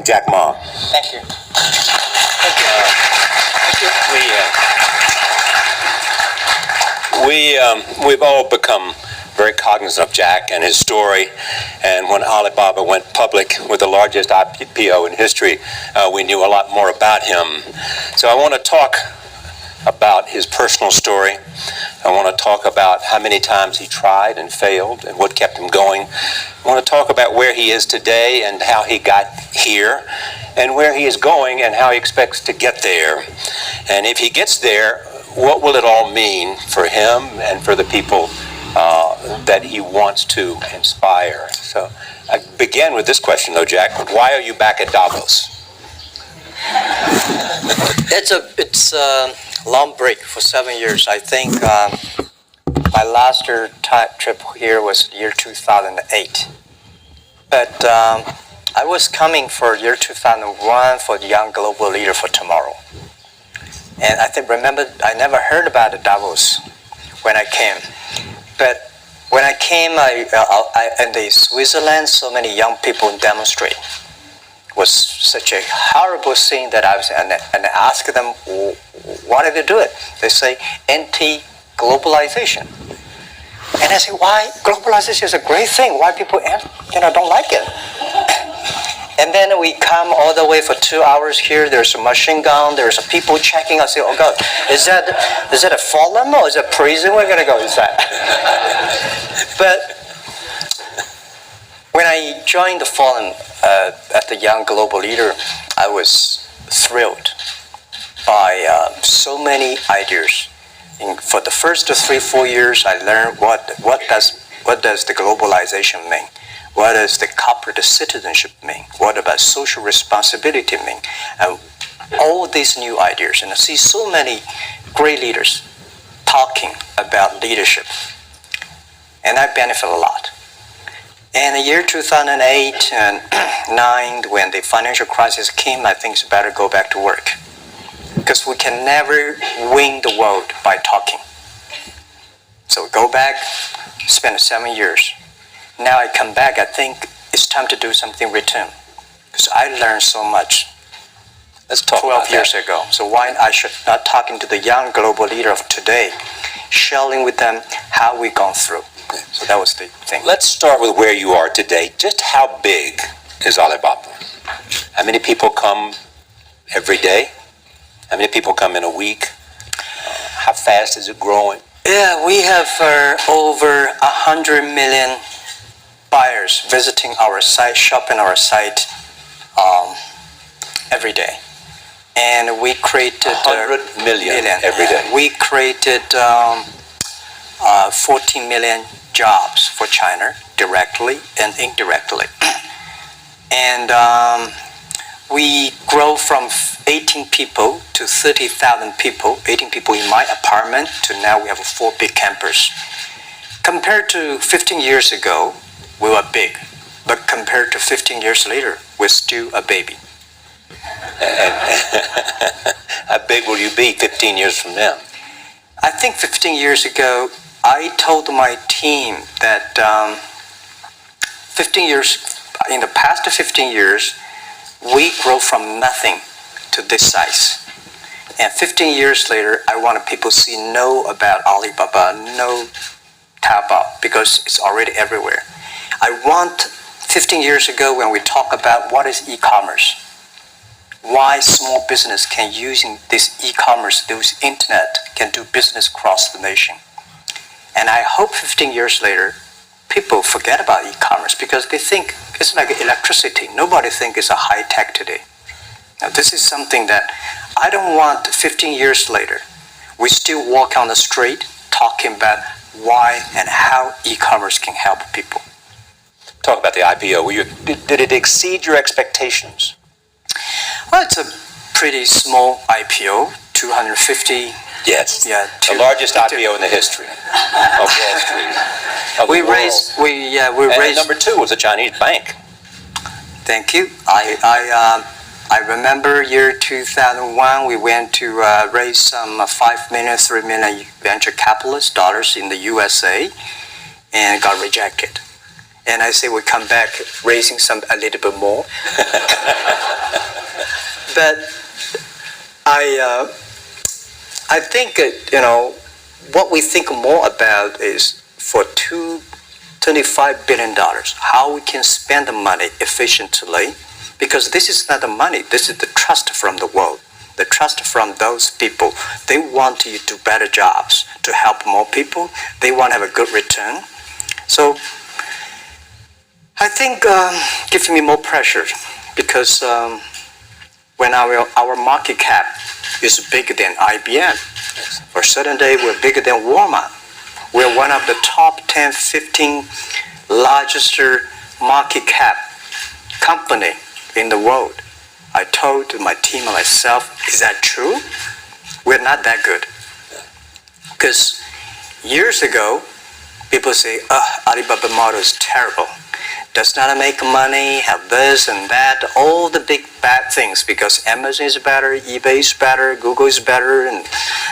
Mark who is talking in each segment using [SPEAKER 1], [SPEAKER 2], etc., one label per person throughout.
[SPEAKER 1] Jack Ma.
[SPEAKER 2] Thank you. Thank
[SPEAKER 1] you. We've all become very cognizant of Jack and his story, and when Alibaba went public with the largest IPO in history, we knew a lot more about him. So I want to talk about his personal story. I want to talk about how many times he tried and failed and what kept him going. I want to talk about where he is today and how he got here, and where he is going and how he expects to get there. And if he gets there, what will it all mean for him and for the people that he wants to inspire? So I begin with this question, though, Jack. Why are you back at Davos?
[SPEAKER 2] It's a long break for 7 years. I think my last trip here was year 2008. But I was coming for year 2001 for the Young Global Leader for Tomorrow. And remember, I never heard about the Davos when I came. But when I came, in the Switzerland, so many young people demonstrate. It was such a horrible scene that I was, and I asked them, why did they do it? They say, anti-globalization. And I say, why? Globalization is a great thing. Why people don't like it? And then we come all the way for 2 hours here. There's a machine gun. There's people checking. I say, oh God, is that a forum or is it a prison? We're going to go inside. But when I joined the forum at the Young Global Leader, I was thrilled by so many ideas. For the first 3-4 years, I learned what does the globalization mean? What does the corporate citizenship mean? What about social responsibility mean? And all these new ideas, and I see so many great leaders talking about leadership, and I benefit a lot. In the year 2008 and 2009, when the financial crisis came, I think it's better go back to work, because we can never win the world by talking. So go back, spend 7 years. Now I come back, I think it's time to do something return, because I learned so much.
[SPEAKER 1] Let's talk
[SPEAKER 2] 12 years ago. So why I should not talking to the young global leader of today, sharing with them how we gone through. So that was the thing.
[SPEAKER 1] Let's start with where you are today. Just how big is Alibaba? How many people come every day? How many people come in a week? How fast is it growing?
[SPEAKER 2] Yeah, we have over 100 million buyers visiting our site, shopping our site every day. And we created
[SPEAKER 1] 100 million every day.
[SPEAKER 2] We created 14 million jobs for China, directly and indirectly. And we grow from 18 people to 30,000 people, 18 people in my apartment, to now we have 4 big campus. Compared to 15 years ago, we were big, but compared to 15 years later, we're still a baby.
[SPEAKER 1] How big will you be 15 years from now?
[SPEAKER 2] I think 15 years ago, I told my team that in the past 15 years, we grow from nothing to this size. And 15 years later, I want people to know about Alibaba, know Taobao, because it's already everywhere. I want 15 years ago when we talk about what is e-commerce, why small business can using this e-commerce, this internet, can do business across the nation. And I hope 15 years later, people forget about e-commerce because they think it's like electricity. Nobody thinks it's a high tech today. Now this is something that I don't want 15 years later. We still walk on the street talking about why and how e-commerce can help people.
[SPEAKER 1] Talk about the IPO. Did it exceed your expectations?
[SPEAKER 2] Well, it's a pretty small IPO, 250.
[SPEAKER 1] Yes.
[SPEAKER 2] Yeah.
[SPEAKER 1] The largest IPO in the history of Wall Street.
[SPEAKER 2] We raised.
[SPEAKER 1] Number 2 was a Chinese bank.
[SPEAKER 2] Thank you. I remember year 2001. We went to raise some 5 million, 3 million venture capitalist dollars in the USA, and got rejected. And I say we come back raising a little bit more. But I think, what we think more about is for $25 billion, how we can spend the money efficiently, because this is not the money, this is the trust from the world, the trust from those people. They want to do better jobs to help more people. They want to have a good return. So I think gives me more pressure, because when our market cap is bigger than IBM, for a certain day we're bigger than Walmart. We're one of the top 10, 15 largest market cap company in the world. I told my team and myself, is that true? We're not that good. Because years ago, people say, Alibaba model is terrible. Does not make money, have this and that, all the big bad things, because Amazon is better, eBay is better, Google is better, and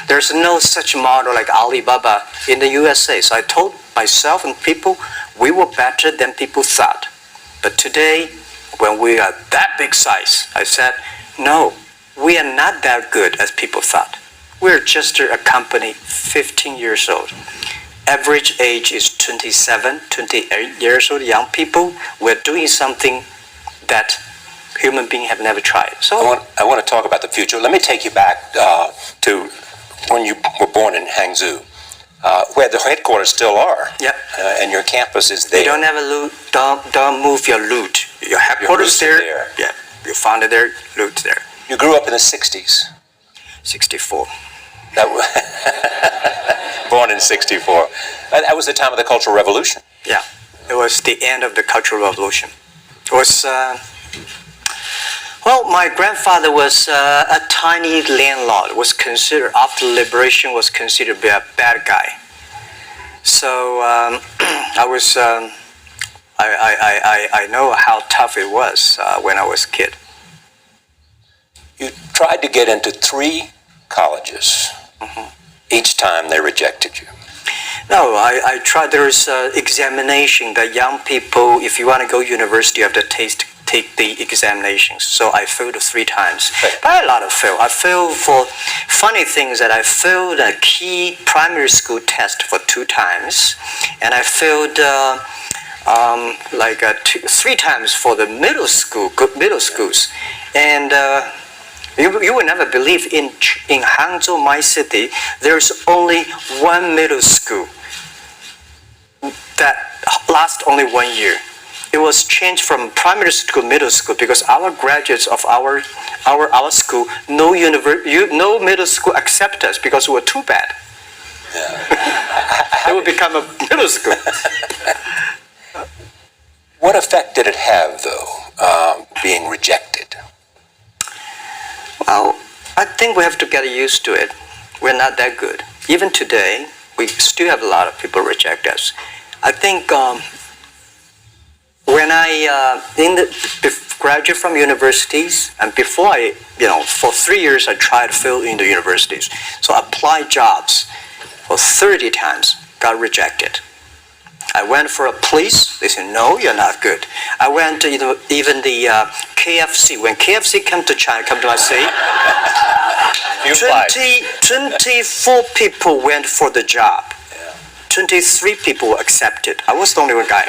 [SPEAKER 2] there's no such model like Alibaba in the USA. So I told myself and people, we were better than people thought. But today, when we are that big size, I said, no, we are not that good as people thought. We're just a company 15 years old. Average age is 27, 28 years old, young people. We're doing something that human beings have never tried. So
[SPEAKER 1] I want to talk about the future. Let me take you back to when you were born in Hangzhou, where the headquarters still are.
[SPEAKER 2] Yep.
[SPEAKER 1] And your campus is there.
[SPEAKER 2] You don't have a loot. Don't move your loot. Your headquarters there. Yeah. You found it there. Loot there.
[SPEAKER 1] You grew up in the 60s.
[SPEAKER 2] 64.
[SPEAKER 1] That was born in 64. That was the time of the Cultural Revolution.
[SPEAKER 2] Yeah, it was the end of the Cultural Revolution. It was, well, my grandfather was a tiny landlord. Was considered, after liberation, was considered to be a bad guy. So I know how tough it was when I was a kid.
[SPEAKER 1] You tried to get into 3 colleges. Mm-hmm. Each time they rejected you.
[SPEAKER 2] No, I tried. There's examination that young people, if you want to go to university, you have to take the examinations. So I failed 3 times. Right. But a lot of fail. I failed for funny things that I failed a key primary school test for 2 times, and I failed 3 times for the middle schools, and. You will never believe in Hangzhou, my city, there's only one middle school that lasts only 1 year. It was changed from primary school to middle school because our graduates of our school, no middle school accept us because we were too bad. Yeah. It would become a middle school.
[SPEAKER 1] What effect did it have, though, being rejected?
[SPEAKER 2] Well, I think we have to get used to it. We're not that good. Even today, we still have a lot of people reject us. I think when I graduated from universities, and before for 3 years I tried to fill in the universities. So I applied jobs for 30 times, got rejected. I went for a police. They said, no, you're not good. I went to even the KFC. When KFC came to China, come to my city, 24 people went for the job. 23 people were accepted. I was the only one guy.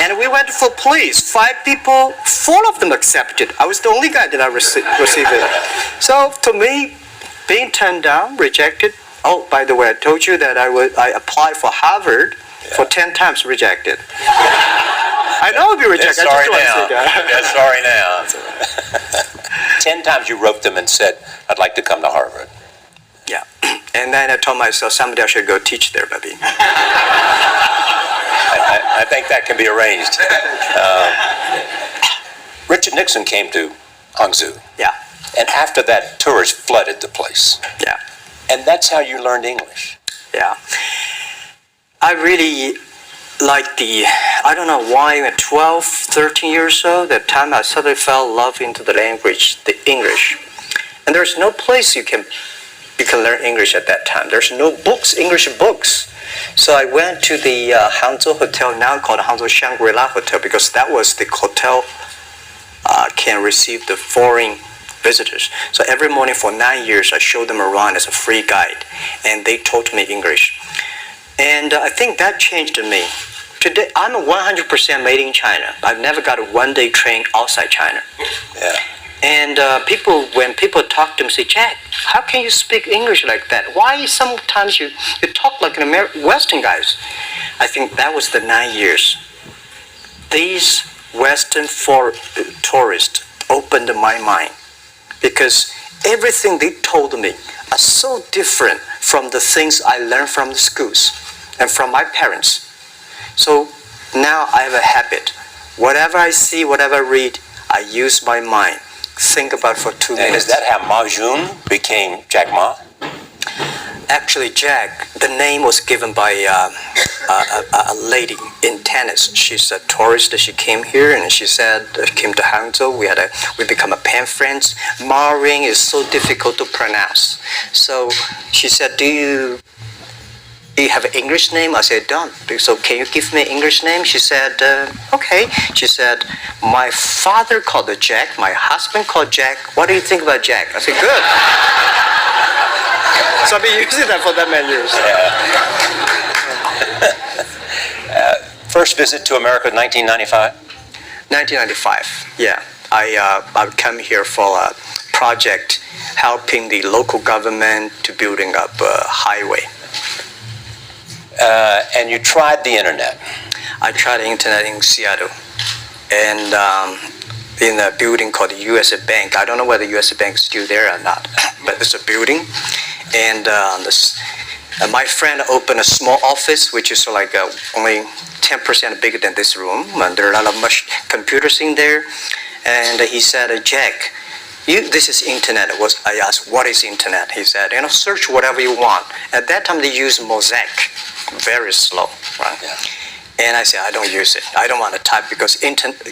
[SPEAKER 2] And we went for police. 5 people, 4 of them accepted. I was the only guy that I received it. So to me, being turned down, rejected. Oh, by the way, I told you that I applied for Harvard for 10 times, rejected. I know I'll be rejected.
[SPEAKER 1] Sorry now. 10 times you wrote them and said, I'd like to come to Harvard.
[SPEAKER 2] Yeah. And then I told myself, someday I should go teach there, maybe.
[SPEAKER 1] I think that can be arranged. Richard Nixon came to Hangzhou.
[SPEAKER 2] Yeah.
[SPEAKER 1] And after that, tourists flooded the place.
[SPEAKER 2] Yeah.
[SPEAKER 1] And that's how you learned English.
[SPEAKER 2] Yeah. I really like I don't know why, at 12, 13 years old, that time I suddenly fell in love into the language, the English. And there's no place you can learn English at that time. There's no books, English books. So I went to the Hangzhou Hotel, now called Hangzhou Shangri-La Hotel, because that was the hotel can receive the foreign visitors. So every morning for 9 years, I showed them around as a free guide, and they taught me English. And I think that changed me. Today, I'm 100% made in China. I've never got a one-day train outside China.
[SPEAKER 1] Yeah.
[SPEAKER 2] And when people talk to me, say, Jack, how can you speak English like that? Why sometimes you talk like an Western guys? I think that was the 9 years. These Western tourists opened my mind, because everything they told me are so different from the things I learned from the schools and from my parents. So now I have a habit. Whatever I see, whatever I read, I use my mind. Think about it for 2 minutes.
[SPEAKER 1] And is that how Ma Jun became Jack Ma?
[SPEAKER 2] Actually, Jack, the name was given by a lady in tennis. She's a tourist. She came here and she said, came to Hangzhou. We become a pen friends. Ma Ring is so difficult to pronounce. So she said, do you have an English name? I said, don't. So can you give me an English name? She said, okay. She said, my father called Jack, my husband called Jack. What do you think about Jack? I said, good. So I've been using that for that many years.
[SPEAKER 1] First visit to America, 1995?
[SPEAKER 2] 1995, yeah. I come here for a project helping the local government to building up a highway.
[SPEAKER 1] And you tried the internet.
[SPEAKER 2] I tried the internet in Seattle, and in a building called the U.S. Bank. I don't know whether the U.S. Bank is still there or not, but it's a building. And my friend opened a small office, which is like only 10% bigger than this room. And there are a lot of computers in there. And he said, Jack, this is internet. I asked, what is internet? He said, search whatever you want. At that time, they used Mosaic, very slow, right? Yeah. And I said, I don't use it. I don't want to type because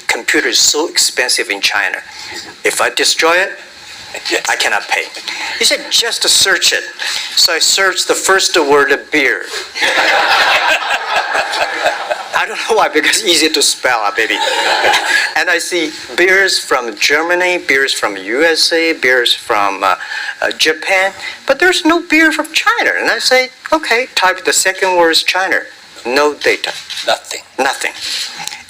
[SPEAKER 2] computer is so expensive in China. If I destroy it, I cannot pay. He said, just to search it. So I searched the first word, beer. I don't know why, because it's easy to spell, baby. And I see beers from Germany, beers from USA, beers from Japan, but there's no beer from China. And I say, okay, type the second word is China. No data. Nothing.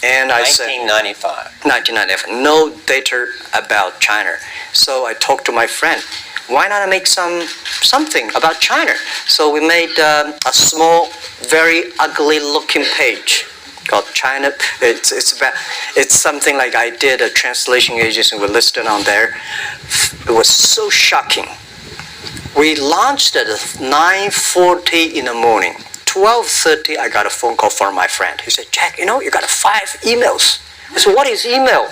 [SPEAKER 2] And I said, 1995, no data about China. So I talked to my friend, why not make something about China? So we made a small, very ugly looking page called China. It's something like I did a translation agency, we listed on there. It was so shocking. We launched at 9:40 in the morning. 12:30, I got a phone call from my friend. He said, Jack, you got 5 emails. I said, what is email?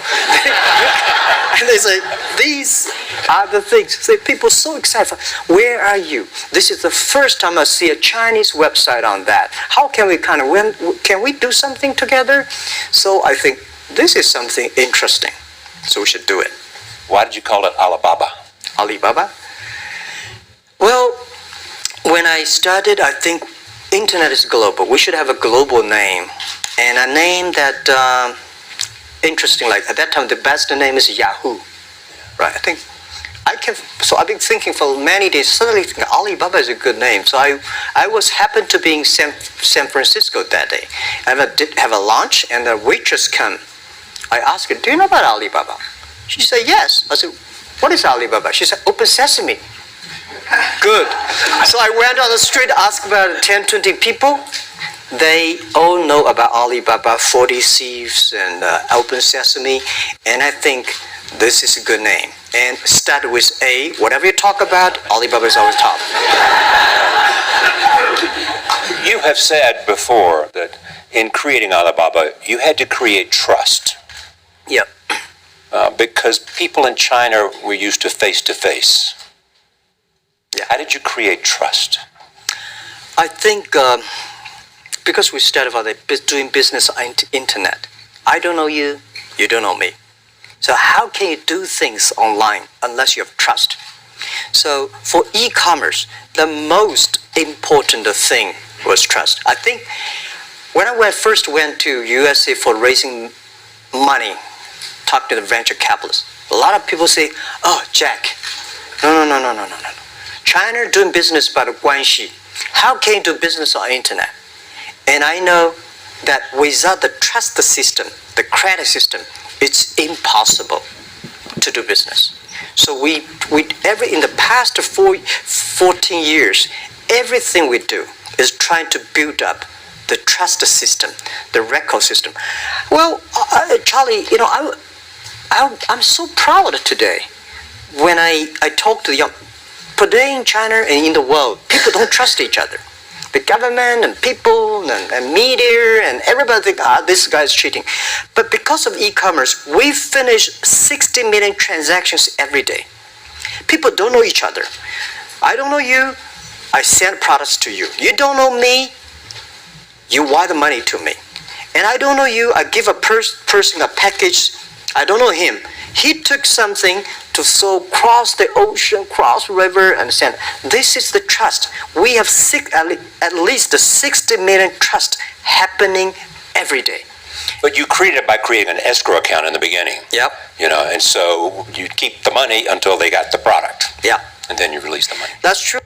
[SPEAKER 2] And they say, these are the things. So people so excited. Where are you? This is the first time I see a Chinese website on that. How can we can we do something together? So I think this is something interesting. So we should do it.
[SPEAKER 1] Why did you call it Alibaba?
[SPEAKER 2] Alibaba? Well, when I started, I think internet is global. We should have a global name. And a name that, interesting, like at that time, the best name is Yahoo. Right? So I've been thinking for many days, suddenly thinking Alibaba is a good name. So I happened to be in San Francisco that day. I did have a lunch, and the waitress came. I asked her, do you know about Alibaba? She said, yes. I said, what is Alibaba? She said, Open Sesame. Good. So I went on the street, asked about 10, 20 people. They all know about Alibaba, 40 Thieves, and Open Sesame. And I think this is a good name. And start with A. Whatever you talk about, Alibaba is always top.
[SPEAKER 1] You have said before that in creating Alibaba, you had to create trust.
[SPEAKER 2] Yep.
[SPEAKER 1] Because people in China were used to face-to-face.
[SPEAKER 2] Yeah.
[SPEAKER 1] How did you create trust?
[SPEAKER 2] I think because we started doing business on internet. I don't know you, you don't know me. So how can you do things online unless you have trust? So for e-commerce, the most important thing was trust. I think when I first went to USA for raising money, talk to the venture capitalists, a lot of people say, oh, Jack, no. China doing business by the guanxi. How can you do business on the internet? And I know that without the trust system, the credit system, it's impossible to do business. So in the past 14 years, everything we do is trying to build up the trust system, the record system. Well, Charlie, I'm so proud today when I talk to the young. Today in China and in the world, people don't trust each other. The government and people and media and everybody think, this guy's cheating. But because of e-commerce, we finish 60 million transactions every day. People don't know each other. I don't know you, I send products to you. You don't know me, you wire the money to me. And I don't know you, I give a person a package, I don't know him. He took something to cross the ocean, cross river, and send. This is the trust. We have at least 60 million trust happening every day.
[SPEAKER 1] But you created it by creating an escrow account in the beginning.
[SPEAKER 2] Yep.
[SPEAKER 1] And so you keep the money until they got the product.
[SPEAKER 2] Yeah.
[SPEAKER 1] And then you release the money.
[SPEAKER 2] That's true.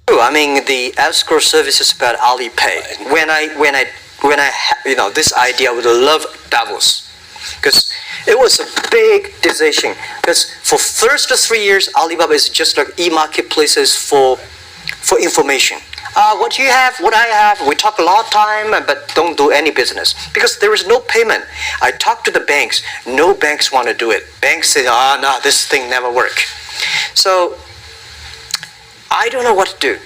[SPEAKER 2] I mean, the escrow service is about Alipay. When I this idea, I would love Davos. Because it was a big decision. Because for first 3 years, Alibaba is just like e-marketplaces for information. What you have, what I have, we talk a lot of time, but don't do any business. Because there is no payment. I talk to the banks. No banks want to do it. Banks say, no, this thing never work. So I don't know what to do.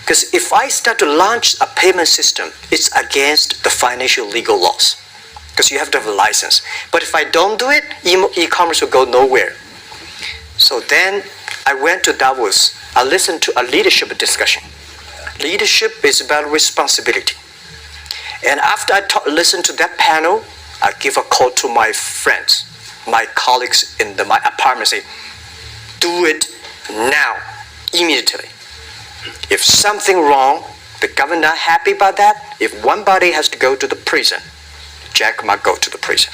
[SPEAKER 2] Because if I start to launch a payment system, it's against the financial legal laws. Because you have to have a license. But if I don't do it, e-commerce will go nowhere. So then I went to Davos. I listened to a leadership discussion. Leadership is about responsibility. And after I listened to that panel, I give a call to my friends, my colleagues in my apartment, say, do it now, immediately. If something wrong, the government not happy about that, if one body has to go to the prison, Jack might go to the prison.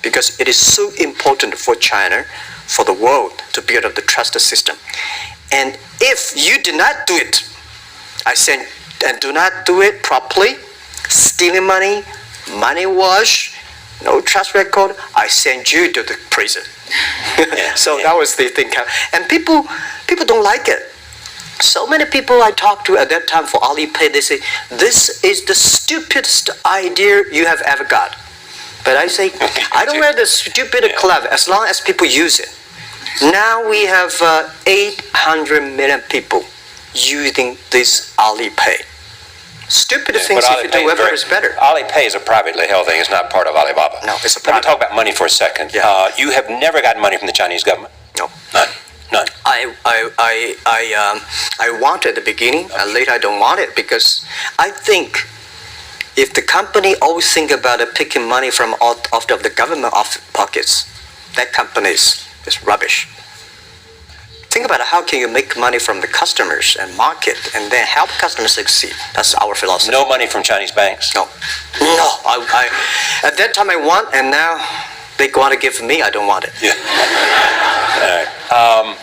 [SPEAKER 2] Because it is so important for China, for the world, to build up the trust system. And if you do not do it, I said, and do not do it properly, stealing money, money wash, no trust record, I send you to the prison. That was the thing. And people don't like it. So many people I talked to at that time for Alipay, they say, this is the stupidest idea you have ever got. But I say, I don't wear the stupid clever as long as people use it. Now we have 800 million people using this Alipay. Stupid things if you do whatever is better.
[SPEAKER 1] Alipay is a privately held thing. It's not part of Alibaba.
[SPEAKER 2] No, it's a
[SPEAKER 1] Let
[SPEAKER 2] private.
[SPEAKER 1] me talk about money for a second.
[SPEAKER 2] Yeah.
[SPEAKER 1] You have never gotten money from the Chinese government?
[SPEAKER 2] No.
[SPEAKER 1] None.
[SPEAKER 2] I want it at the beginning, and later I don't want it because I think if the company always think about picking money from out of the government pockets, that company is rubbish. Think about it, how can you make money from the customers and market and then help customers succeed? That's our philosophy.
[SPEAKER 1] No money from Chinese banks?
[SPEAKER 2] No. I at that time I want, and now they want to give me, I don't want it.
[SPEAKER 1] Yeah. All right.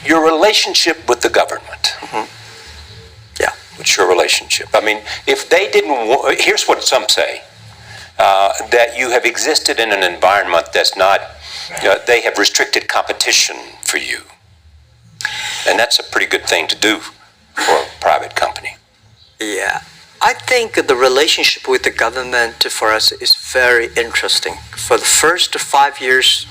[SPEAKER 1] Your relationship with the government.
[SPEAKER 2] Mm-hmm. Yeah.
[SPEAKER 1] What's your relationship? I mean, if they didn't, here's what some say, that you have existed in an environment that's not, they have restricted competition for you. And that's a pretty good thing to do for a private company.
[SPEAKER 2] Yeah. I think the relationship with the government for us is very interesting. For the first 5 years,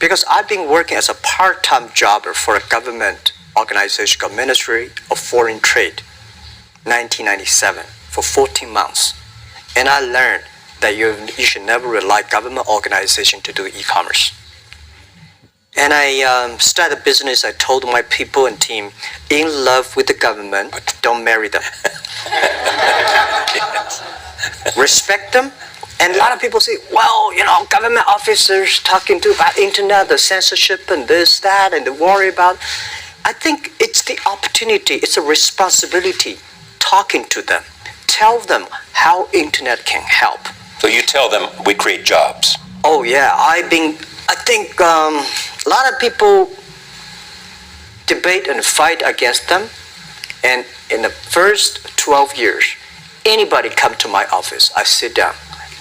[SPEAKER 2] because I've been working as a part-time jobber for a government organization called Ministry of Foreign Trade, 1997, for 14 months. And I learned that you should never rely on government organization to do e-commerce. And I started a business. I told my people and team, in love with the government, but don't marry them.
[SPEAKER 1] Yes.
[SPEAKER 2] Respect them. And a lot of people say, well, government officers talking about internet, the censorship and this, that, and they worry about. I think it's the opportunity, it's a responsibility talking to them, tell them how internet can help.
[SPEAKER 1] So you tell them we create jobs.
[SPEAKER 2] Oh yeah, I think a lot of people debate and fight against them, and in the first 12 years, anybody come to my office, I sit down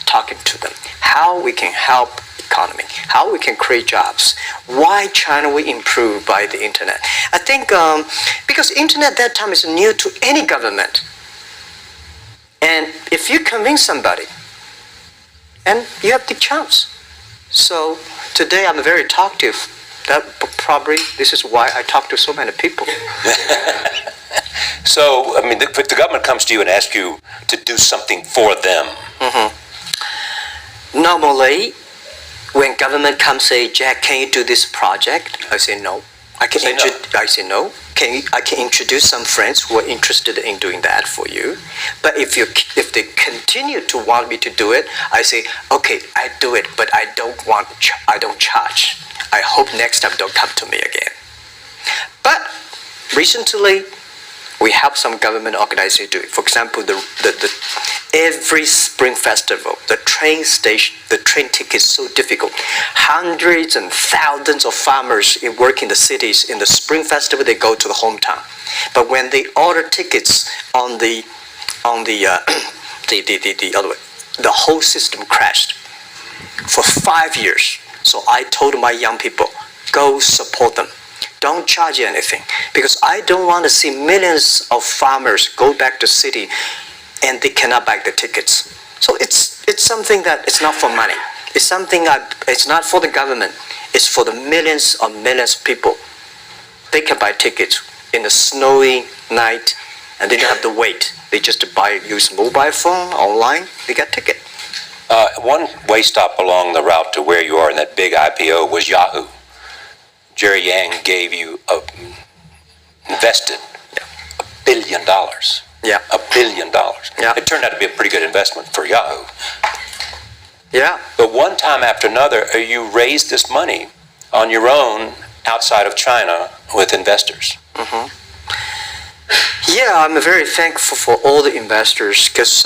[SPEAKER 2] talking to them, how we can help economy, how we can create jobs, why China will improve by the internet. I think because internet that time is new to any government, and if you convince somebody, and you have the chance. So today I'm very talkative. That probably this is why I talk to so many people.
[SPEAKER 1] So I mean, if the government comes to you and asks you to do something for them.
[SPEAKER 2] Normally, when government comes say, Jack, can you do this project? I say no. I say no. I can introduce some friends who are interested in doing that for you. But if they continue to want me to do it, I say, okay, I do it, but I don't charge. I hope next time don't come to me again. But recently, we help some government organizations do it. For example, every spring festival, the train ticket is so difficult. Hundreds and thousands of farmers work in the cities. In the spring festival, they go to the hometown. But when they order tickets on the whole system crashed for 5 years. So I told my young people, go support them. Don't charge anything, because I don't want to see millions of farmers go back to city and they cannot buy the tickets. So it's something that it's not for money. It's something it's not for the government. It's for the millions of people. They can buy tickets in a snowy night, and they don't have to wait. They just use mobile phone online. They get ticket.
[SPEAKER 1] One way stop along the route to where you are in that big IPO was Yahoo. Jerry Yang gave you invested $1 billion.
[SPEAKER 2] Yeah.
[SPEAKER 1] $1 billion.
[SPEAKER 2] Yeah.
[SPEAKER 1] It turned out to be a pretty good investment for Yahoo.
[SPEAKER 2] Yeah.
[SPEAKER 1] But one time after another, you raised this money on your own outside of China with investors.
[SPEAKER 2] Yeah, I'm very thankful for all the investors, because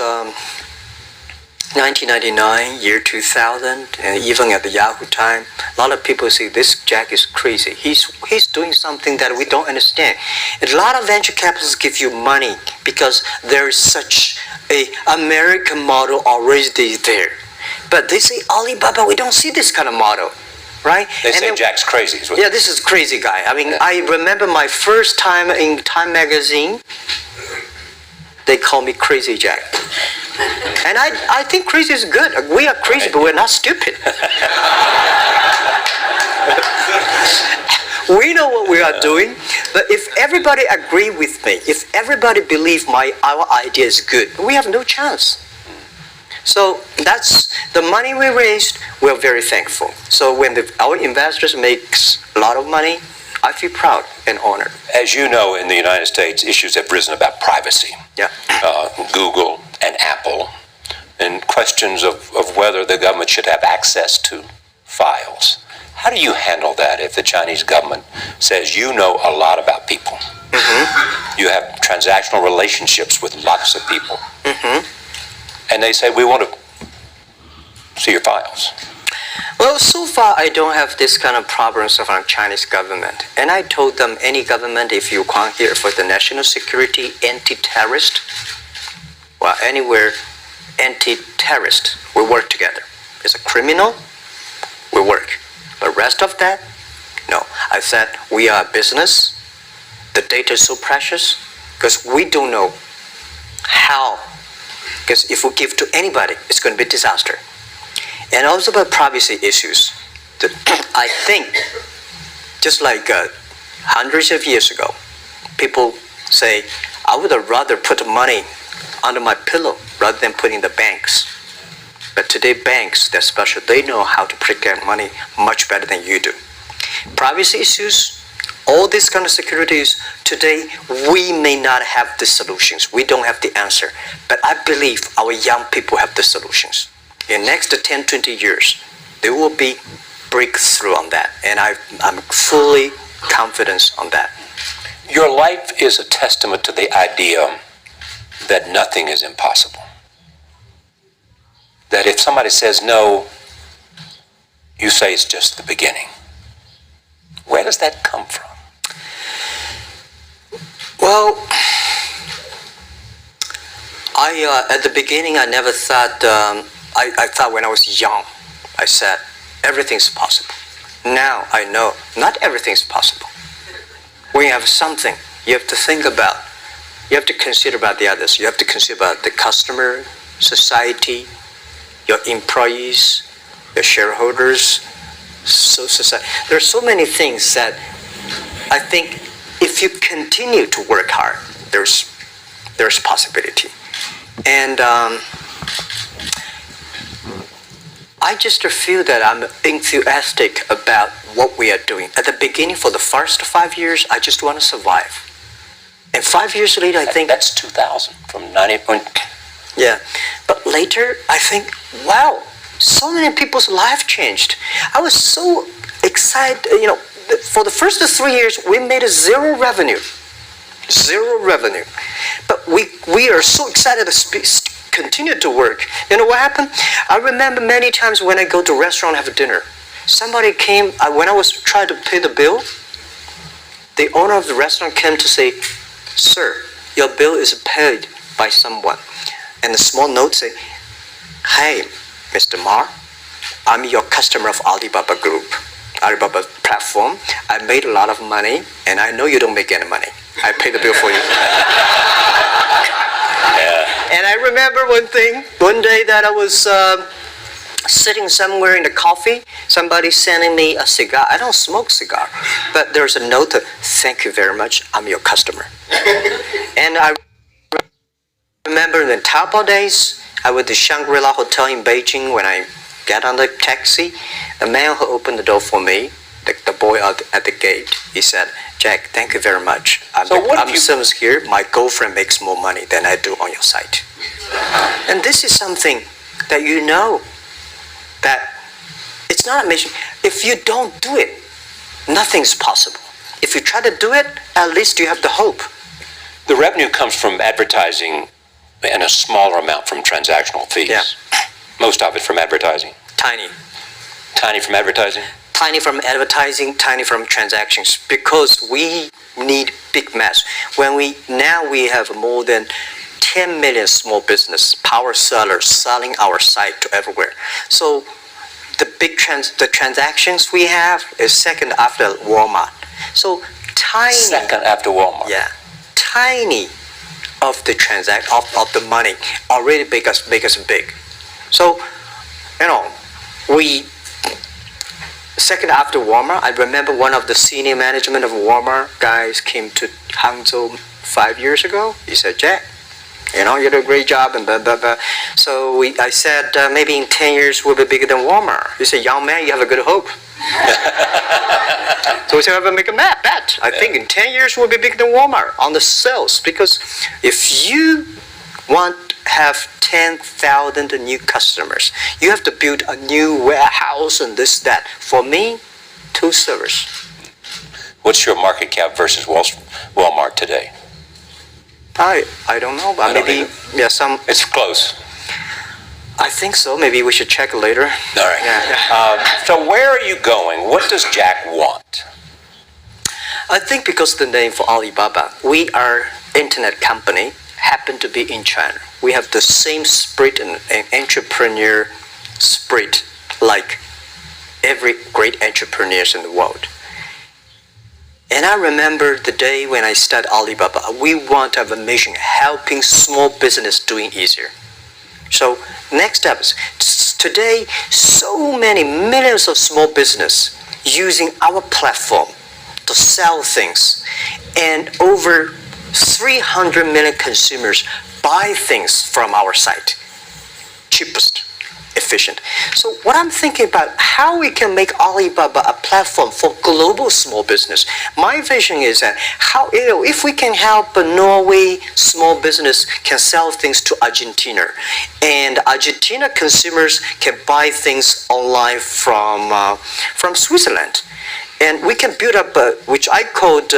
[SPEAKER 2] 1999, year 2000, and even at the Yahoo time, a lot of people say this Jack is crazy. He's doing something that we don't understand. And a lot of venture capitalists give you money because there is such a American model already there. But they say, Alibaba, we don't see this kind of model, right?
[SPEAKER 1] They say Jack's crazy.
[SPEAKER 2] Yeah, this is crazy guy. I mean, I remember my first time in Time magazine, they call me Crazy Jack. And I think crazy is good. We are crazy, but we're not stupid. We know what we are doing, but if everybody agree with me, if everybody believe our idea is good, we have no chance. So that's the money we raised. We're very thankful. So when our investors makes a lot of money, I feel proud and honored.
[SPEAKER 1] As you know, in the United States, issues have risen about privacy.
[SPEAKER 2] Yeah.
[SPEAKER 1] Google and Apple, and questions of whether the government should have access to files. How do you handle that if the Chinese government says you know a lot about people? You have transactional relationships with lots of people. And they say, we want to see your files.
[SPEAKER 2] Well, so far I don't have this kind of problems from Chinese government. And I told them, any government, if you come here for the national security, anti-terrorist, well, anywhere, anti-terrorist, we work together. It's a criminal, we work. But rest of that, no. I said, we are a business. The data is so precious because we don't know how. Because if we give to anybody, it's going to be disaster. And also about privacy issues. I think, just like hundreds of years ago, people say, I would rather put money under my pillow rather than put in the banks. But today banks, they're special. They know how to protect money much better than you do. Privacy issues, all these kind of securities, today we may not have the solutions. We don't have the answer. But I believe our young people have the solutions. In the next 10, 20 years, there will be breakthrough on that. And I'm fully confident on that.
[SPEAKER 1] Your life is a testament to the idea that nothing is impossible. That if somebody says no, you say it's just the beginning. Where does that come from?
[SPEAKER 2] Well, at the beginning, I never thought, I thought when I was young, I said, everything's possible. Now I know not everything's possible. When you have something, you have to think about, you have to consider about the others. You have to consider about the customer, society, your employees, your shareholders, society. There are so many things that I think if you continue to work hard, there's possibility. And I just feel that I'm enthusiastic about what we are doing. At the beginning, for the first 5 years, I just want to survive. And 5 years later, I think...
[SPEAKER 1] That's 2000, from 90 point...
[SPEAKER 2] Yeah. But later, I think, wow, so many people's life changed. I was so excited, you know, for the first 3 years, we made zero revenue. Zero revenue. But we are so excited to continue to work. You know what happened? I remember many times when I go to a restaurant and have dinner, somebody came, when I was trying to pay the bill, the owner of the restaurant came to say, "Sir, your bill is paid by someone." And the small note say, "Hey, Mr. Ma, I'm your customer of Alibaba Group, Alibaba platform. I made a lot of money, and I know you don't make any money. I pay the bill for you." And I remember one day that I was sitting somewhere in the coffee, somebody sending me a cigar. I don't smoke cigar, but there's a note, "Thank you very much, I'm your customer." And I remember in the Taobao days, I was at the Shangri-La Hotel in Beijing. When I get on the taxi, the man who opened the door for me, the boy at the gate, he said, "Jack, thank you very much. I'm service here. My girlfriend makes more money than I do on your site." And this is something that you know that it's not a mission. If you don't do it, nothing's possible. If you try to do it, at least you have the hope.
[SPEAKER 1] The revenue comes from advertising and a smaller amount from transactional fees.
[SPEAKER 2] Yeah.
[SPEAKER 1] Most of it from advertising.
[SPEAKER 2] Tiny.
[SPEAKER 1] Tiny from advertising?
[SPEAKER 2] Tiny from advertising, tiny from transactions, because we need big mass. Now we have more than 10 million small business power sellers selling our site to everywhere. So the the transactions we have is second after Walmart. So tiny.
[SPEAKER 1] Second after Walmart.
[SPEAKER 2] Yeah, tiny of the of the money already big as big. So, you know, second after Walmart, I remember one of the senior management of Walmart guys came to Hangzhou 5 years ago. He said, "Jack, you know, you did a great job," and blah, blah, blah. So I said, maybe in 10 years we'll be bigger than Walmart. He said, "Young man, you have a good hope." So we said, "Have a make a bet. I think in 10 years we'll be bigger than Walmart on the sales, because if you want to have 10,000 new customers, you have to build a new warehouse and this, that. For me, 2 servers."
[SPEAKER 1] What's your market cap versus Walmart today?
[SPEAKER 2] I don't know, but maybe some.
[SPEAKER 1] It's close.
[SPEAKER 2] I think so. Maybe we should check later.
[SPEAKER 1] All right.
[SPEAKER 2] Yeah.
[SPEAKER 1] So where are you going? What does Jack want?
[SPEAKER 2] I think because of the name for Alibaba, we are internet company, happen to be in China. We have the same spirit and entrepreneur spirit like every great entrepreneurs in the world. And I remember the day when I started Alibaba, we want to have a mission helping small business doing easier. So next step is today, so many millions of small business using our platform to sell things, and over 300 million consumers buy things from our site, cheapest, efficient. So what I'm thinking about, how we can make Alibaba a platform for global small business. My vision is that if we can help a Norway small business can sell things to Argentina, and Argentina consumers can buy things online from Switzerland, and we can build up which I called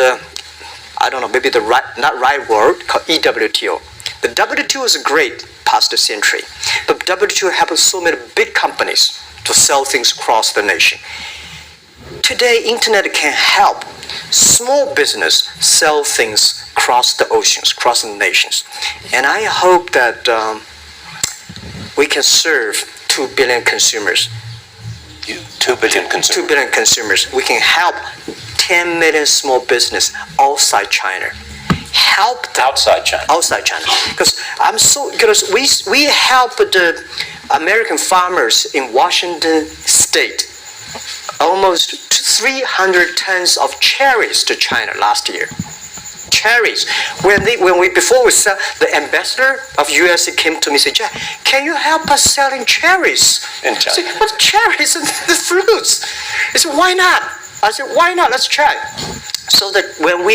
[SPEAKER 2] I don't know, maybe not right word, called EWTO. The W2 was great past the century, but W2 helped so many big companies to sell things across the nation. Today, internet can help small business sell things across the oceans, across the nations. And I hope that we can serve 2 billion consumers.
[SPEAKER 1] 2 billion consumers.
[SPEAKER 2] 2 billion consumers. We can help 10 million small business outside China. Help them
[SPEAKER 1] Outside China.
[SPEAKER 2] outside China, because we help the American farmers in Washington State almost 300 tons of cherries to China last year. Cherries. Before we sell, the ambassador of USA came to me and said, Jack, can you help us selling cherries?
[SPEAKER 1] In China.
[SPEAKER 2] I said, what cherries and the fruits? He said, why not? I said, why not? Let's try. So that when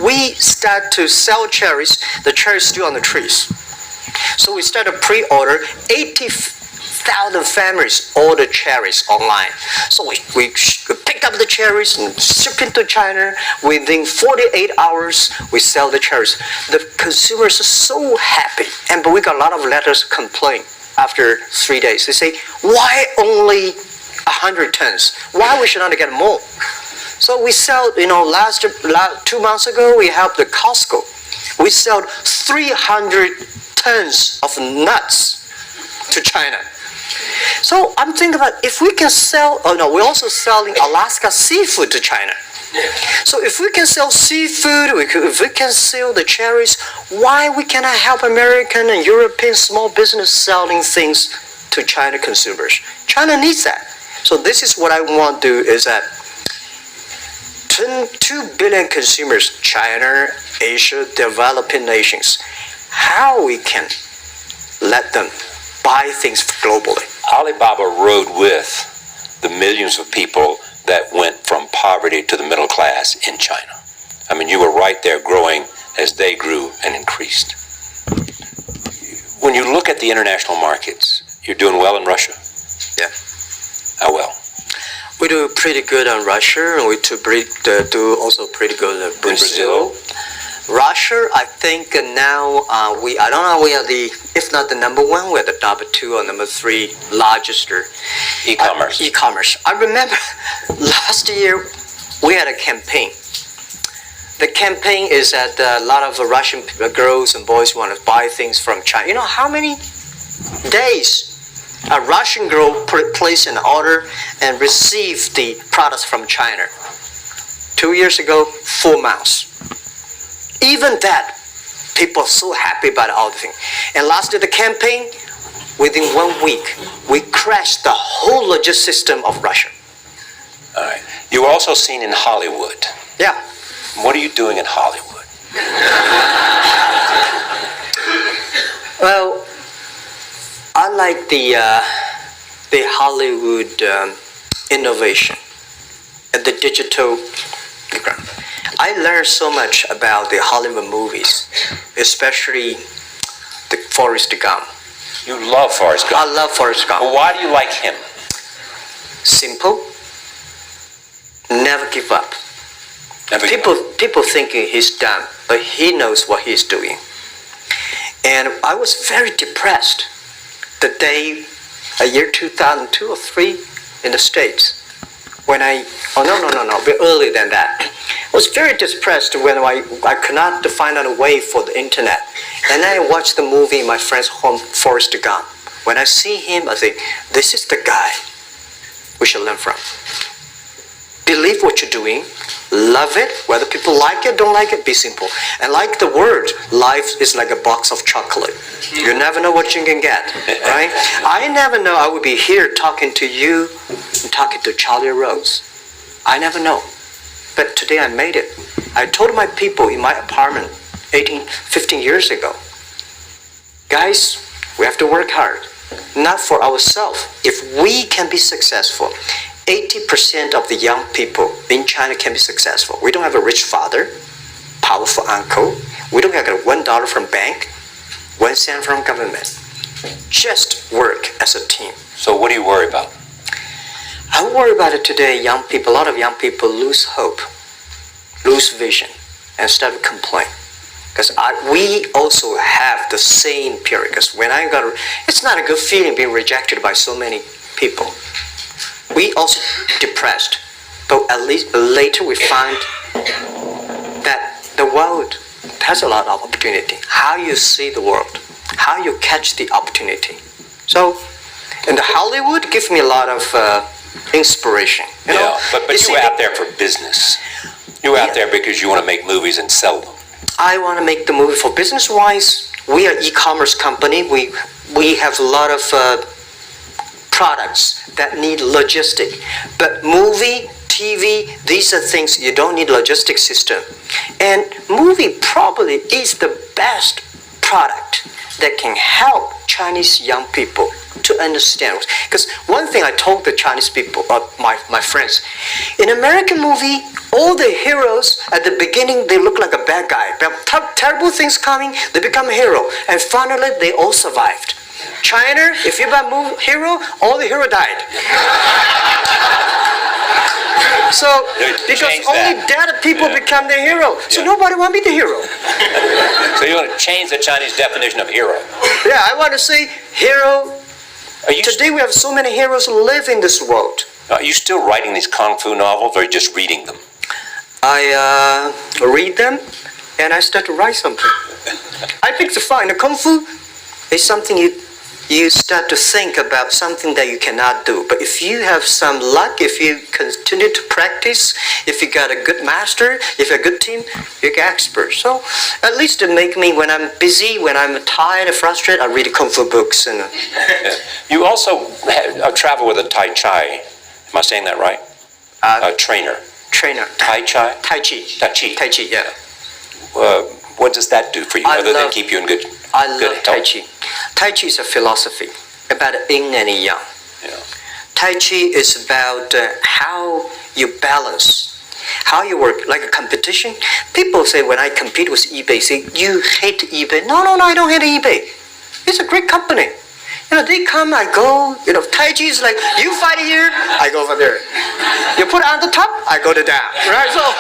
[SPEAKER 2] we start to sell cherries, the cherries still on the trees. So we started pre-order 80,000 families order cherries online. So we picked up the cherries and shipped into China. Within 48 hours, we sell the cherries. The consumers are so happy. But we got a lot of letters complaint after 3 days. They say, why only 100 tons? Why we should not get more? So we sell, 2 months ago, we helped the Costco. We sold 300 tons of nuts to China. So I'm thinking about if we can sell, we're also selling Alaska seafood to China. So if we can sell seafood, if we can sell the cherries, why we cannot help American and European small business selling things to China consumers? China needs that. So this is what I want to do is that 2 billion consumers, China, Asia, developing nations, how we can let them buy things globally.
[SPEAKER 1] Alibaba rode with the millions of people that went from poverty to the middle class in China. I mean, you were right there growing as they grew and increased. When you look at the international markets, you're doing well in Russia?
[SPEAKER 2] Yeah.
[SPEAKER 1] How well?
[SPEAKER 2] We do pretty good on Russia, and we do also pretty good in Brazil. Russia, I think now I don't know, we are if not the number 1, we're the number 2 or number 3 largest
[SPEAKER 1] E-commerce.
[SPEAKER 2] E-commerce. I remember last year we had a campaign. The campaign is that a lot of Russian girls and boys want to buy things from China. You know how many days a Russian girl placed an order and received the products from China? 2 years ago, 4 months. Even that, people are so happy about all the thing. And last year, the campaign, within 1 week, we crashed the whole logistics system of Russia.
[SPEAKER 1] All right. You were also seen in Hollywood.
[SPEAKER 2] Yeah.
[SPEAKER 1] What are you doing in Hollywood?
[SPEAKER 2] Well, I like the Hollywood innovation and the digital background. I learned so much about the Hollywood movies, especially the Forrest Gump.
[SPEAKER 1] You love Forrest Gump.
[SPEAKER 2] I love Forrest Gump.
[SPEAKER 1] Well, why do you like him?
[SPEAKER 2] Simple. Never give up.
[SPEAKER 1] Never give up.
[SPEAKER 2] People thinking he's dumb, but he knows what he's doing. And I was very depressed the day, year 2002 or 3 in the States. When a bit earlier than that. I was very depressed when I could not find out a way for the internet. And I watched the movie in my friend's home, Forrest Gump. When I see him, I think, this is the guy we should learn from. Believe what you're doing, love it, whether people like it, don't like it, be simple. And like the word, life is like a box of chocolate. You never know what you can get, right? I never know I would be here talking to you and talking to Charlie Rose. I never know. But today I made it. I told my people in my apartment 15 years ago, guys, we have to work hard, not for ourselves. If we can be successful, 80% of the young people in China can be successful. We don't have a rich father, powerful uncle. We don't have $1 from bank, 1 cent from government. Just work as a team.
[SPEAKER 1] So what do you worry about?
[SPEAKER 2] I worry about it today. Young people, a lot of young people lose hope, lose vision, and start to complain. Because we also have the same period. Because when it's not a good feeling being rejected by so many people. We also depressed, but at least later we find that the world has a lot of opportunity. How you see the world, how you catch the opportunity. So, in the Hollywood, gives me a lot of inspiration. You know?
[SPEAKER 1] But you were out there for business. You were out there because you want to make movies and sell them.
[SPEAKER 2] I want to make the movie for business-wise. We are e-commerce company. We have a lot of products that need logistic. But movie, TV, these are things you don't need logistic system. And movie probably is the best product that can help Chinese young people to understand. Because one thing I told the Chinese people, my friends, in American movie, all the heroes at the beginning, they look like a bad guy. Terrible things coming, they become a hero. And finally, they all survived. China, if you buy a hero, all the hero died. So, because only dead people become the hero. So nobody want to be the hero.
[SPEAKER 1] So you want to change the Chinese definition of hero?
[SPEAKER 2] Yeah, I want to say hero. Today we have so many heroes who live in this world.
[SPEAKER 1] Are you still writing these kung fu novels, or are you just reading them?
[SPEAKER 2] I read them, and I start to write something. I think it's fun. The kung fu is something you start to think about something that you cannot do. But if you have some luck, if you continue to practice, if you got a good master, if you're a good team, you get expert. So at least to make me, when I'm busy, when I'm tired and frustrated, I read kung fu books. And
[SPEAKER 1] You also travel with a Tai Chi. Am I saying that right? A trainer. Tai Chi?
[SPEAKER 2] Tai Chi. Tai Chi, yeah.
[SPEAKER 1] What does that do for you, other than keep you in good health?
[SPEAKER 2] I love Tai Chi. Tai Chi is a philosophy about yin and yang.
[SPEAKER 1] Yeah.
[SPEAKER 2] Tai Chi is about how you balance, how you work, like a competition. People say when I compete with eBay, say, you hate eBay. No, I don't hate eBay. It's a great company. You know, they come, I go. You know, Tai Chi is like, you fight here, I go over there. You put it on the top, I go to down. Right? So,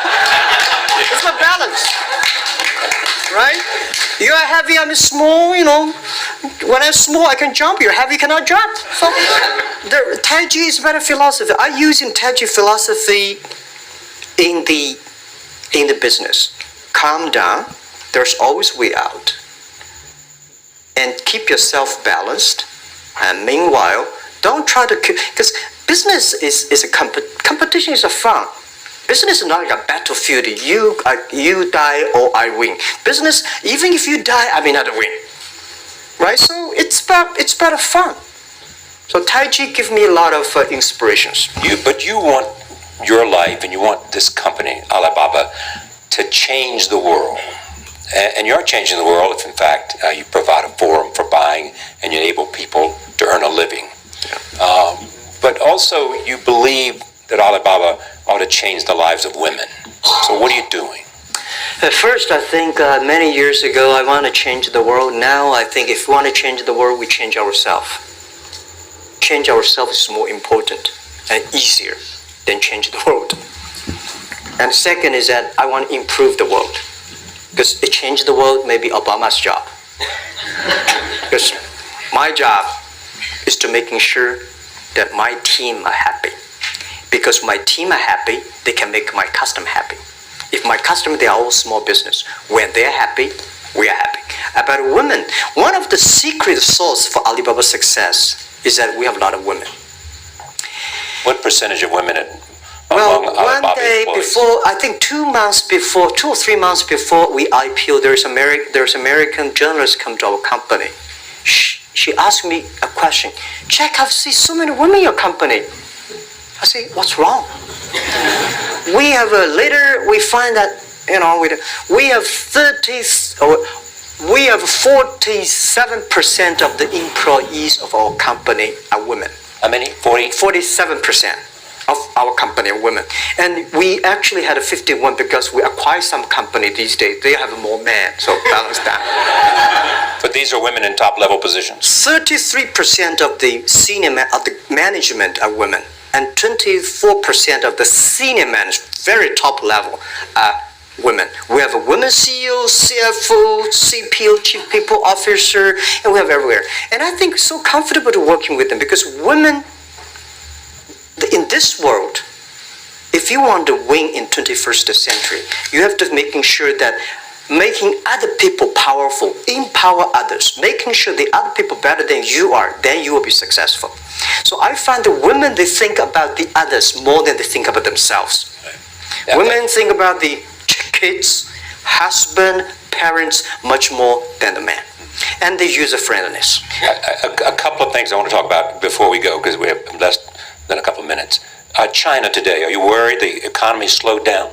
[SPEAKER 2] it's a balance. Right? You are heavy, I'm small, you know. When I'm small, I can jump. You're heavy, cannot jump. So, the Tai Chi is better philosophy. I use in Tai Chi philosophy in the business. Calm down. There's always way out. And keep yourself balanced. And meanwhile, don't try to keep, because business is a competition is a fun. Business is not like a battlefield. You die or I win. Business, even if you die, I may not win. Right? So it's about fun. So Tai Chi gives me a lot of inspirations.
[SPEAKER 1] But you want your life and you want this company, Alibaba, to change the world. And you're changing the world if, in fact, you provide a forum for buying and you enable people to earn a living. But also, you believe that Alibaba ought to change the lives of women. So what are you doing?
[SPEAKER 2] At first, I think many years ago, I want to change the world. Now, I think if we want to change the world, we change ourselves. Change ourselves is more important and easier than change the world. And second is that I want to improve the world. Because to change the world may be Obama's job. Because my job is to making sure that my team are happy. Because my team are happy, they can make my customer happy. If my customer, they are all small business. When they're happy, we are happy. About women, one of the secret source for Alibaba's success is that we have a lot of women.
[SPEAKER 1] What percentage of women
[SPEAKER 2] well, one day before, I think 2 or 3 months before we IPO, there's American journalist come to our company. She asked me a question. Jack, I've seen so many women in your company. I say, what's wrong? We have later we find that we have 47% of the employees of our company are women.
[SPEAKER 1] How many?
[SPEAKER 2] 47% of our company are women. And we actually had a 51 because we acquired some company these days. They have more men, so balance that.
[SPEAKER 1] But these are women in top level positions.
[SPEAKER 2] 33% of the of the management are women. And 24% of the senior management, very top level, are women. We have a women CEO, CFO, CPO, Chief People Officer, and we have everywhere. And I think so comfortable to working with them because women, in this world, if you want to win in 21st century, you have to making sure that making other people powerful, empower others, making sure the other people better than you are, then you will be successful. So I find the women, they think about the others more than they think about themselves. Yeah. Women think about the kids, husband, parents much more than the man. And they use a friendliness.
[SPEAKER 1] A couple of things I want to talk about before we go, because we have less than a couple of minutes. China today, are you worried the economy slowed down?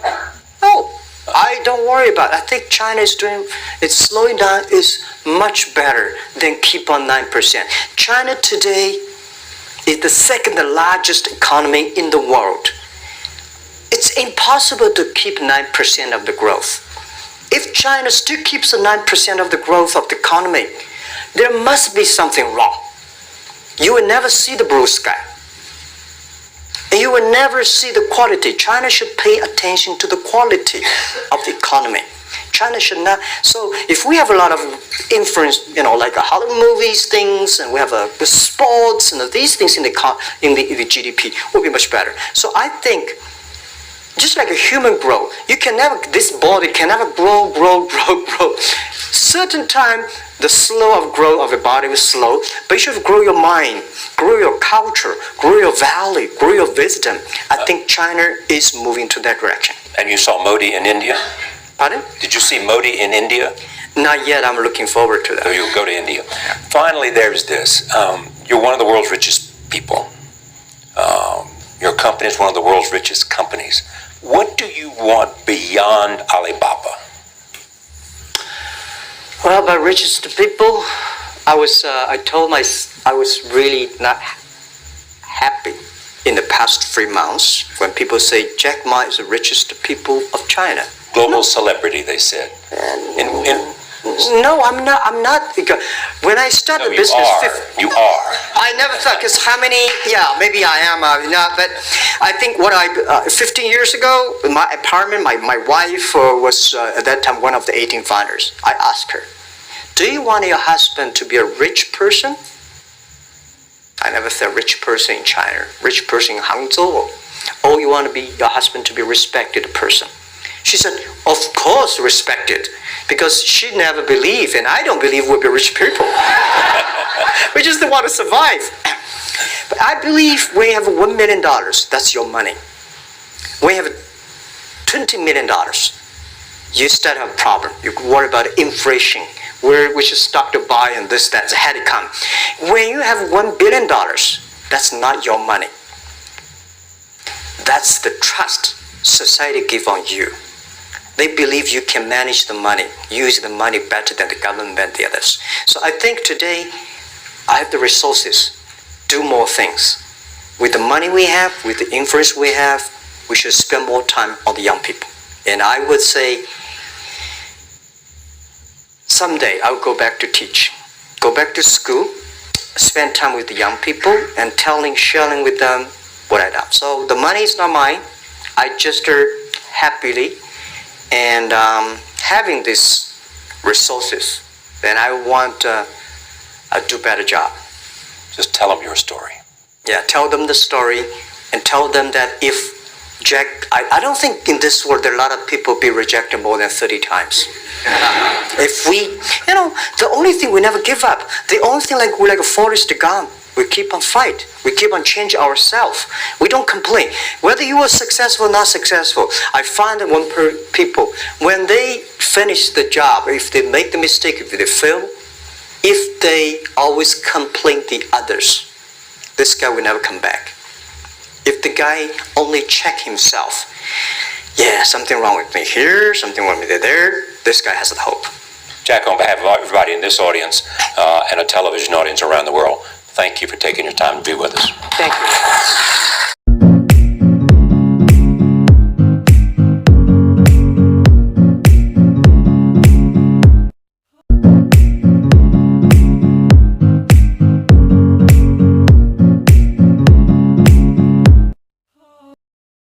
[SPEAKER 2] No, I don't worry about it. I think China is doing, it's slowing down is much better than keep on 9%. China today is the second largest economy in the world. It's impossible to keep 9% of the growth. If China still keeps the 9% of the growth of the economy, there must be something wrong. You will never see the blue sky. And you will never see the quality. China should pay attention to the quality of the economy. China should not. So if we have a lot of influence, like Hollywood movies, things, and we have the sports and these things in the GDP, will be much better. So I think, just like a human growth, this body can never grow. Certain time, the slow of growth of your body is slow, but you should grow your mind, grow your culture, grow your value, grow your wisdom. I think China is moving to that direction.
[SPEAKER 1] And you saw Modi in India?
[SPEAKER 2] Pardon?
[SPEAKER 1] Did you see Modi in India?
[SPEAKER 2] Not yet. I'm looking forward to that.
[SPEAKER 1] So you'll go to India. Finally, there's this. You're one of the world's richest people. Your company is one of the world's richest companies. What do you want beyond Alibaba?
[SPEAKER 2] Well, about richest people, I was really not happy in the past 3 months when people say Jack Ma is the richest people of China.
[SPEAKER 1] Global celebrity, they said.
[SPEAKER 2] No, I'm not. Because when I started business,
[SPEAKER 1] you are.
[SPEAKER 2] I never thought, because how many? Yeah, maybe I am. But I think 15 years ago, my apartment, my wife was at that time one of the 18 founders. I asked her, "Do you want your husband to be a rich person?" I never said rich person in China, rich person in Hangzhou, or you want your husband to be a respected person. She said, of course respected, because she never believed, and I don't believe we'll be rich people. We just want to survive. But I believe when you have $1 million, that's your money. When you have $20 million, you start to have a problem. You worry about inflation, which is stock to buy and this, that, had to come. When you have $1 billion, that's not your money. That's the trust society give on you. They believe you can manage the money, use the money better than the government and the others. So I think today, I have the resources, do more things. With the money we have, with the influence we have, we should spend more time on the young people. And I would say, someday I'll go back to teach, go back to school, spend time with the young people, and sharing with them what I done. So the money is not mine. I just happily and having these resources, then I want to do a better job.
[SPEAKER 1] Just tell them your story.
[SPEAKER 2] Yeah, tell them the story and tell them that if I don't think in this world there are a lot of people be rejected more than 30 times. If we, the only thing we never give up, the only thing we're like a Forrest Gump. We keep on fight. We keep on changing ourselves. We don't complain. Whether you are successful or not successful, I find that people, when they finish the job, if they make the mistake, if they fail, if they always complain the others, this guy will never come back. If the guy only check himself, yeah, something wrong with me here, something wrong with me there, this guy has the hope.
[SPEAKER 1] Jack, on behalf of everybody in this audience and a television audience around the world, thank you for taking your time to be with us.
[SPEAKER 2] Thank you.